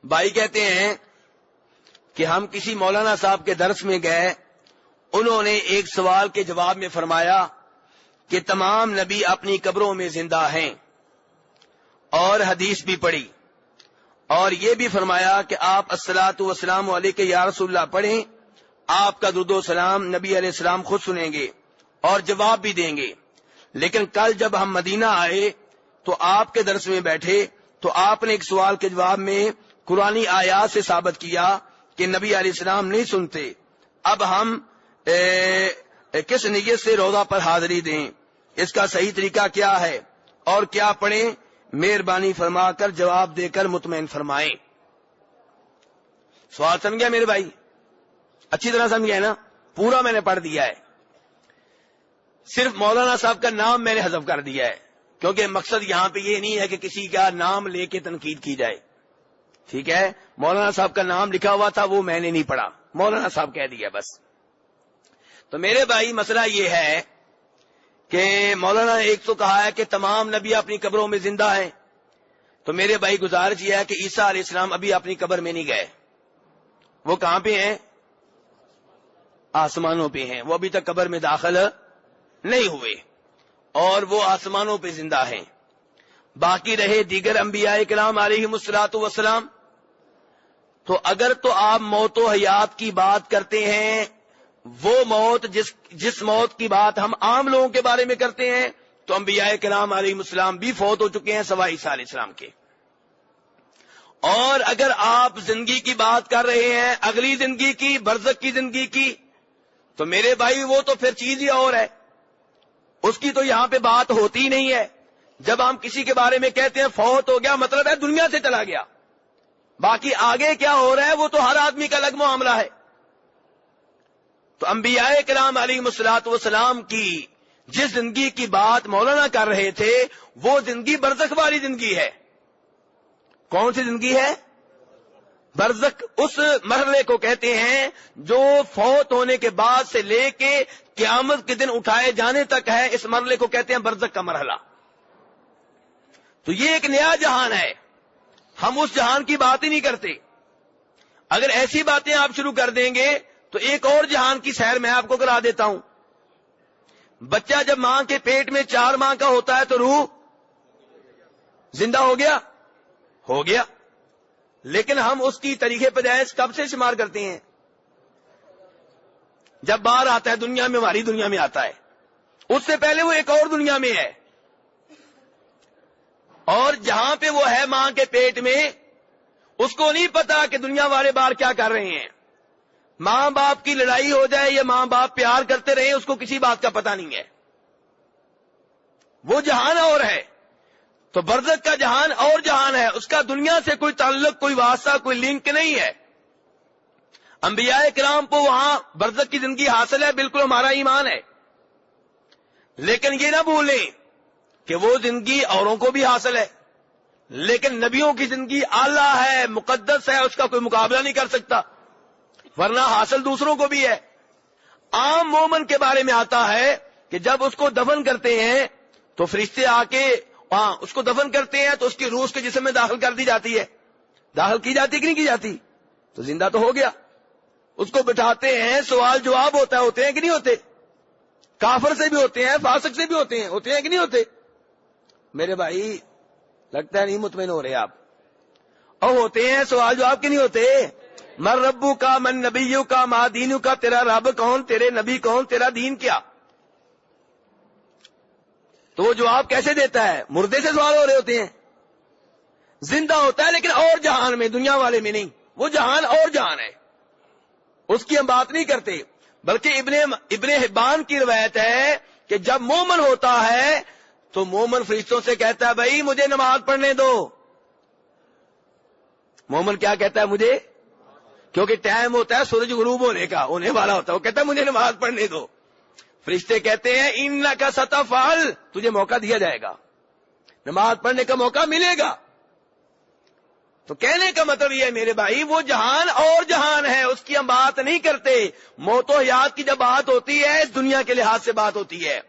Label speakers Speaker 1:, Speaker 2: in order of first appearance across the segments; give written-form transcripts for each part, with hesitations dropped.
Speaker 1: بھائی کہتے ہیں کہ ہم کسی مولانا صاحب کے درس میں گئے، انہوں نے ایک سوال کے جواب میں فرمایا کہ تمام نبی اپنی قبروں میں زندہ ہیں، اور حدیث بھی پڑھی، اور یہ بھی فرمایا کہ آپ الصلاۃ والسلام علیک یا رسول اللہ پڑھیں، آپ کا درود و سلام نبی علیہ السلام خود سنیں گے اور جواب بھی دیں گے۔ لیکن کل جب ہم مدینہ آئے تو آپ کے درس میں بیٹھے تو آپ نے ایک سوال کے جواب میں قرآنی آیات سے ثابت کیا کہ نبی علیہ السلام نہیں سنتے۔ اب ہم کس نیت سے روضہ پر حاضری دیں، اس کا صحیح طریقہ کیا ہے اور کیا پڑھیں؟ مہربانی فرما کر جواب دے کر مطمئن فرمائیں۔ سوال سمجھ گیا میرے بھائی؟ اچھی طرح سمجھ گیا نا؟ پورا میں نے پڑھ دیا ہے، صرف مولانا صاحب کا نام میں نے حذف کر دیا ہے، کیونکہ مقصد یہاں پہ یہ نہیں ہے کہ کسی کا نام لے کے تنقید کی جائے، ٹھیک ہے؟ مولانا صاحب کا نام لکھا ہوا تھا، وہ میں نے نہیں پڑھا، مولانا صاحب کہہ دیا بس۔ تو میرے بھائی مسئلہ یہ ہے کہ مولانا نے ایک تو کہا ہے کہ تمام نبی اپنی قبروں میں زندہ ہیں، تو میرے بھائی گزارش یہ ہے کہ عیسیٰ علیہ السلام ابھی اپنی قبر میں نہیں گئے، وہ کہاں پہ ہیں؟ آسمانوں پہ ہیں، وہ ابھی تک قبر میں داخل نہیں ہوئے اور وہ آسمانوں پہ زندہ ہیں۔ باقی رہے دیگر انبیاء کرام علیہم الصلوۃ والسلام، تو اگر تو آپ موت و حیات کی بات کرتے ہیں، وہ موت جس موت کی بات ہم عام لوگوں کے بارے میں کرتے ہیں، تو انبیاء کرام علیہم السلام بھی فوت ہو چکے ہیں سوائے عیسیٰ علیہ السلام کے۔ اور اگر آپ زندگی کی بات کر رہے ہیں، اگلی زندگی کی، برزخ کی زندگی کی، تو میرے بھائی وہ تو پھر چیز ہی اور ہے، اس کی تو یہاں پہ بات ہوتی نہیں ہے۔ جب ہم کسی کے بارے میں کہتے ہیں فوت ہو گیا، مطلب ہے دنیا سے چلا گیا، باقی آگے کیا ہو رہا ہے وہ تو ہر آدمی کا الگ معاملہ ہے۔ تو انبیاء کرام علیہم الصلوۃ والسلام کی جس زندگی کی بات مولانا کر رہے تھے، وہ زندگی برزخ والی زندگی ہے۔ کون سی زندگی ہے؟ برزخ اس مرحلے کو کہتے ہیں جو فوت ہونے کے بعد سے لے کے قیامت کے دن اٹھائے جانے تک ہے، اس مرحلے کو کہتے ہیں برزخ کا مرحلہ۔ تو یہ ایک نیا جہان ہے، ہم اس جہان کی بات ہی نہیں کرتے۔ اگر ایسی باتیں آپ شروع کر دیں گے تو ایک اور جہان کی سیر میں آپ کو کرا دیتا ہوں۔ بچہ جب ماں کے پیٹ میں 4 ماہ کا ہوتا ہے تو روح زندہ ہو گیا، لیکن ہم اس کی طریقے پیدائش کب سے شمار کرتے ہیں؟ جب باہر آتا ہے دنیا میں، ہماری دنیا میں آتا ہے، اس سے پہلے وہ ایک اور دنیا میں ہے، اور جہاں پہ وہ ہے ماں کے پیٹ میں، اس کو نہیں پتا کہ دنیا والے باہر کیا کر رہے ہیں۔ ماں باپ کی لڑائی ہو جائے یا ماں باپ پیار کرتے رہے، اس کو کسی بات کا پتہ نہیں ہے، وہ جہان اور ہے۔ تو برزخ کا جہان اور جہان ہے، اس کا دنیا سے کوئی تعلق، کوئی واسطہ، کوئی لنک نہیں ہے۔ انبیاء کرام کو وہاں برزخ کی زندگی حاصل ہے، بالکل ہمارا ایمان ہے، لیکن یہ نہ بھولیں کہ وہ زندگی اوروں کو بھی حاصل ہے، لیکن نبیوں کی زندگی اعلیٰ ہے، مقدس ہے، اس کا کوئی مقابلہ نہیں کر سکتا، ورنہ حاصل دوسروں کو بھی ہے۔ عام مومن کے بارے میں آتا ہے کہ جب اس کو دفن کرتے ہیں تو فرشتے آ کے اس کو دفن کرتے ہیں تو اس کی روح کے جسم میں داخل کر دی جاتی ہے، داخل کی جاتی کہ نہیں کی جاتی؟ تو زندہ تو ہو گیا۔ اس کو بٹھاتے ہیں، سوال جواب ہوتے ہیں کہ نہیں ہوتے؟ کافر سے بھی ہوتے ہیں، فاسق سے بھی ہوتے ہیں کہ نہیں ہوتے؟ میرے بھائی لگتا ہے نہیں مطمئن ہو رہے آپ، اور ہوتے ہیں سوال جواب کہ نہیں ہوتے؟ من ربو کا، من نبیو کا، ما دینو کا، تیرا رب کون، تیرے نبی کون، تیرا دین کیا؟ تو وہ جواب کیسے دیتا ہے؟ مردے سے سوال ہو رہے ہوتے ہیں، زندہ ہوتا ہے لیکن اور جہان میں، دنیا والے میں نہیں، وہ جہان اور جہان ہے، اس کی ہم بات نہیں کرتے۔ بلکہ ابن حبان کی روایت ہے کہ جب مومن ہوتا ہے تو مومن فرشتوں سے کہتا ہے بھائی مجھے نماز پڑھنے دو۔ مومن کیا کہتا ہے؟ مجھے، کیونکہ ٹائم ہوتا ہے سورج غروب ہونے کا، ہونے والا ہوتا ہے، وہ کہتا ہے مجھے نماز پڑھنے دو۔ فرشتے کہتے ہیں انک ستفعل، تجھے موقع دیا جائے گا، نماز پڑھنے کا موقع ملے گا۔ تو کہنے کا مطلب یہ ہے میرے بھائی، وہ جہان اور جہان ہے، اس کی ہم بات نہیں کرتے۔ موت و حیات کی جب بات ہوتی ہے اس دنیا کے لحاظ سے بات ہوتی ہے،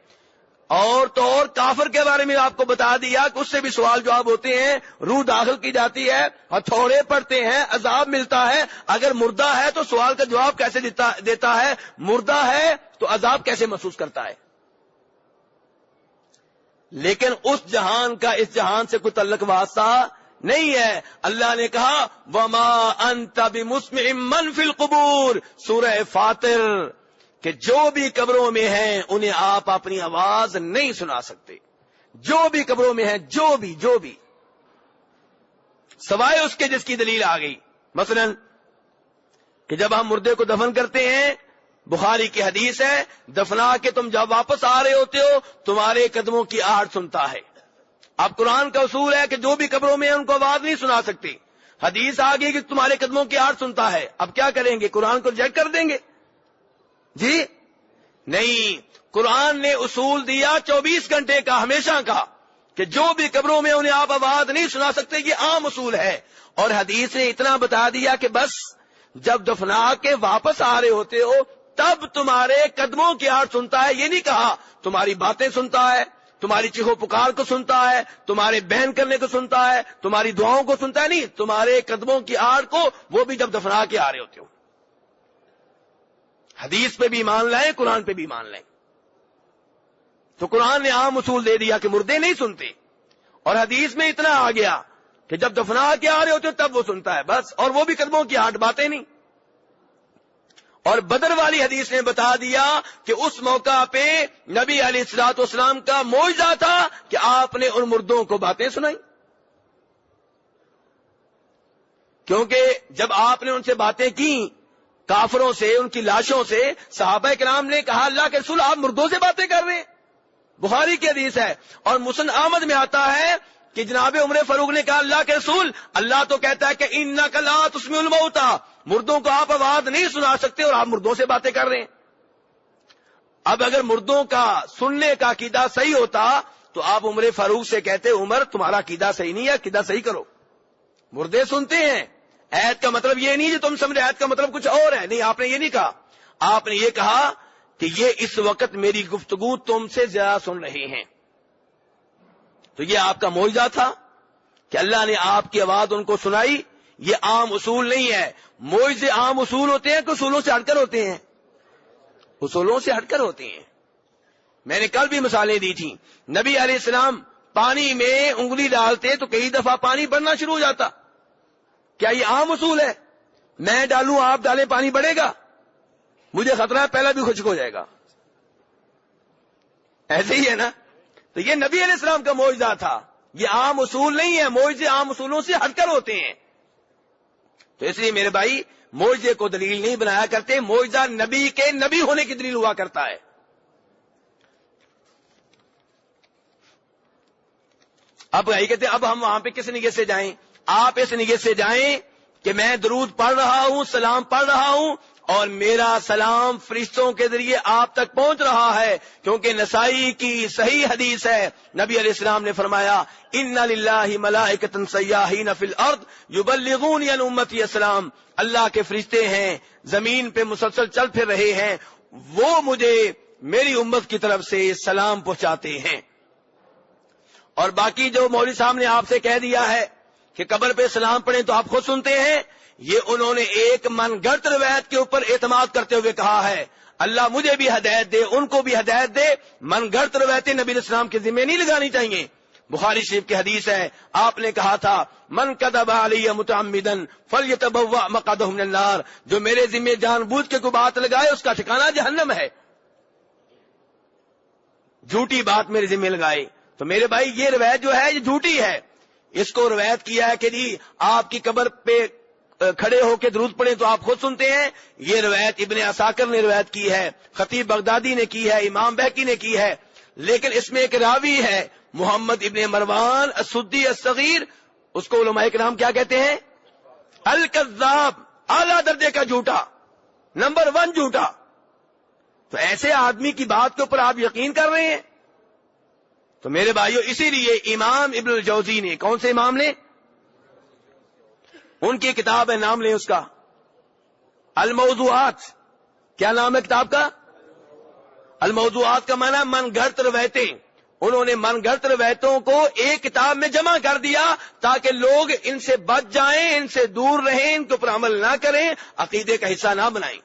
Speaker 1: اور تو اور کافر کے بارے میں آپ کو بتا دیا کہ اس سے بھی سوال جواب ہوتے ہیں، روح داخل کی جاتی ہے، ہتھوڑے پڑتے ہیں، عذاب ملتا ہے۔ اگر مردہ ہے تو سوال کا جواب کیسے دیتا ہے؟ مردہ ہے تو عذاب کیسے محسوس کرتا ہے؟ لیکن اس جہان کا اس جہان سے کوئی تعلق واسطہ نہیں ہے۔ اللہ نے کہا وما انت بمسمع من فی القبور، سورہ فاطر، کہ جو بھی قبروں میں ہیں انہیں آپ اپنی آواز نہیں سنا سکتے۔ جو بھی قبروں میں ہیں، جو بھی سوائے اس کے جس کی دلیل آ گئی۔ مثلا کہ جب ہم مردے کو دفن کرتے ہیں، بخاری کی حدیث ہے، دفنا کے تم جب واپس آ رہے ہوتے ہو تمہارے قدموں کی آہٹ سنتا ہے۔ اب قرآن کا اصول ہے کہ جو بھی قبروں میں ہیں ان کو آواز نہیں سنا سکتے۔ حدیث آ گئی کہ تمہارے قدموں کی آہٹ سنتا ہے، اب کیا کریں گے؟ قرآن کو ریجیکٹ کر دیں گے؟ جی نہیں، قرآن نے اصول دیا 24 گھنٹے کا، ہمیشہ کا، کہ جو بھی قبروں میں انہیں آپ آواز نہیں سنا سکتے، یہ عام اصول ہے۔ اور حدیث نے اتنا بتا دیا کہ بس جب دفنا کے واپس آ رہے ہوتے ہو تب تمہارے قدموں کی آہٹ سنتا ہے۔ یہ نہیں کہا تمہاری باتیں سنتا ہے، تمہاری چیخو پکار کو سنتا ہے، تمہارے بہن کرنے کو سنتا ہے، تمہاری دعاؤں کو سنتا ہے، نہیں، تمہارے قدموں کی آہٹ کو، وہ بھی جب دفنا کے آ رہے ہوتے ہو۔ حدیث پہ بھی ایمان لائیں، قرآن پہ بھی ایمان لائیں۔ تو قرآن نے عام اصول دے دیا کہ مردے نہیں سنتے، اور حدیث میں اتنا آ گیا کہ جب دفنا کے آ رہے ہوتے ہو تب وہ سنتا ہے بس، اور وہ بھی قدموں کی آہٹ، باتیں نہیں۔ اور بدر والی حدیث نے بتا دیا کہ اس موقع پہ نبی علیہ الصلوۃ والسلام کا معجزہ تھا کہ آپ نے ان مردوں کو باتیں سنائی، کیونکہ جب آپ نے ان سے باتیں کی، کافروں سے، ان کی لاشوں سے، صحابہ کرام نے کہا اللہ کے رسول آپ مردوں سے باتیں کر رہے ہیں۔ بخاری کی حدیث ہے، اور مسند احمد میں آتا ہے کہ جناب عمر فاروق نے کہا اللہ کے رسول، اللہ تو کہتا ہے کہ انک لا تسمع الموتى، مردوں کو آپ آواز نہیں سنا سکتے اور آپ مردوں سے باتیں کر رہے ہیں۔ اب اگر مردوں کا سننے کا عقیدہ صحیح ہوتا تو آپ عمر فاروق سے کہتے عمر تمہارا عقیدہ صحیح نہیں ہے، عقیدہ صحیح کرو۔ مردے سنتے ہیں، ایت کا مطلب یہ نہیں جو تم سمجھے ایت کا مطلب کچھ اور ہے، نہیں، آپ نے یہ نہیں کہا۔ آپ نے یہ کہا کہ یہ اس وقت میری گفتگو تم سے زیادہ سن رہے ہیں۔ تو یہ آپ کا معجزہ تھا کہ اللہ نے آپ کی آواز ان کو سنائی۔ یہ عام اصول نہیں ہے، معجزے عام اصول ہوتے ہیں کہ اصولوں سے ہٹ کر ہوتے ہیں؟ اصولوں سے ہٹ کر ہوتے ہیں۔ میں نے کل بھی مثالیں دی تھیں، نبی علیہ السلام پانی میں انگلی ڈالتے تو کئی دفعہ پانی بڑھنا شروع ہو جاتا۔ کیا یہ عام اصول ہے؟ میں ڈالوں آپ ڈالیں پانی بڑھے گا؟ مجھے خطرہ ہے پہلا بھی خشک ہو جائے گا۔ ایسے ہی ہے نا؟ تو یہ نبی علیہ السلام کا معجزہ تھا، یہ عام اصول نہیں ہے، معجزے عام اصولوں سے ہٹ کر ہوتے ہیں۔ تو اس لیے میرے بھائی معجزے کو دلیل نہیں بنایا کرتے، معجزہ نبی کے نبی ہونے کی دلیل ہوا کرتا ہے۔ اب کہتے ہیں اب ہم وہاں پہ کس نیت سے جائیں؟ آپ اس نیت سے جائیں کہ میں درود پڑھ رہا ہوں، سلام پڑھ رہا ہوں، اور میرا سلام فرشتوں کے ذریعے آپ تک پہنچ رہا ہے، کیونکہ نسائی کی صحیح حدیث ہے، نبی علیہ السلام نے فرمایا ان للہ ملائکۃ سیاحین فی الارض یبلغون عن امتی السلام، اللہ کے فرشتے ہیں زمین پہ مسلسل چل پھر رہے ہیں، وہ مجھے میری امت کی طرف سے سلام پہنچاتے ہیں۔ اور باقی جو مولوی صاحب نے آپ سے کہہ دیا ہے کہ قبر پہ سلام پڑھیں تو آپ خود سنتے ہیں، یہ انہوں نے ایک من گھڑت روایت کے اوپر اعتماد کرتے ہوئے کہا ہے۔ اللہ مجھے بھی ہدایت دے، ان کو بھی ہدایت دے، من گھڑت روایتیں نبی علیہ السلام کے ذمہ نہیں لگانی چاہیے۔ بخاری شریف کی حدیث ہے، آپ نے کہا تھا من کذب علی متعمدا فلیتبوأ مقعدہ من النار، جو میرے ذمہ جان بوجھ کے کوئی بات لگائے اس کا ٹھکانہ جہنم ہے۔ جھوٹی بات میرے ذمہ لگائے تو میرے بھائی یہ روایت جو ہے یہ جھوٹی ہے۔ اس کو روایت کیا ہے کہ جی آپ کی قبر پہ کھڑے ہو کے درود پڑھیں تو آپ خود سنتے ہیں، یہ روایت ابن عساکر نے روایت کی ہے، خطیب بغدادی نے کی ہے، امام بہقی نے کی ہے، لیکن اس میں ایک راوی ہے محمد ابن مروان السدی الصغیر، اس کو علماء کرام کیا کہتے ہیں؟ الکذاب، اعلیٰ درجے کا جھوٹا، نمبر 1 جھوٹا۔ تو ایسے آدمی کی بات کے اوپر آپ یقین کر رہے ہیں؟ تو میرے بھائیو اسی لیے امام ابن الجوزی نے، کون سے امام نے؟ ان کی کتاب ہے، نام لیں اس کا، الموضوعات۔ کیا نام ہے کتاب کا؟ الموضوعات کا معنی من گھڑت روایتیں، انہوں نے من گھڑت روایتوں کو ایک کتاب میں جمع کر دیا تاکہ لوگ ان سے بچ جائیں، ان سے دور رہیں، ان کے اوپر عمل نہ کریں، عقیدے کا حصہ نہ بنائیں۔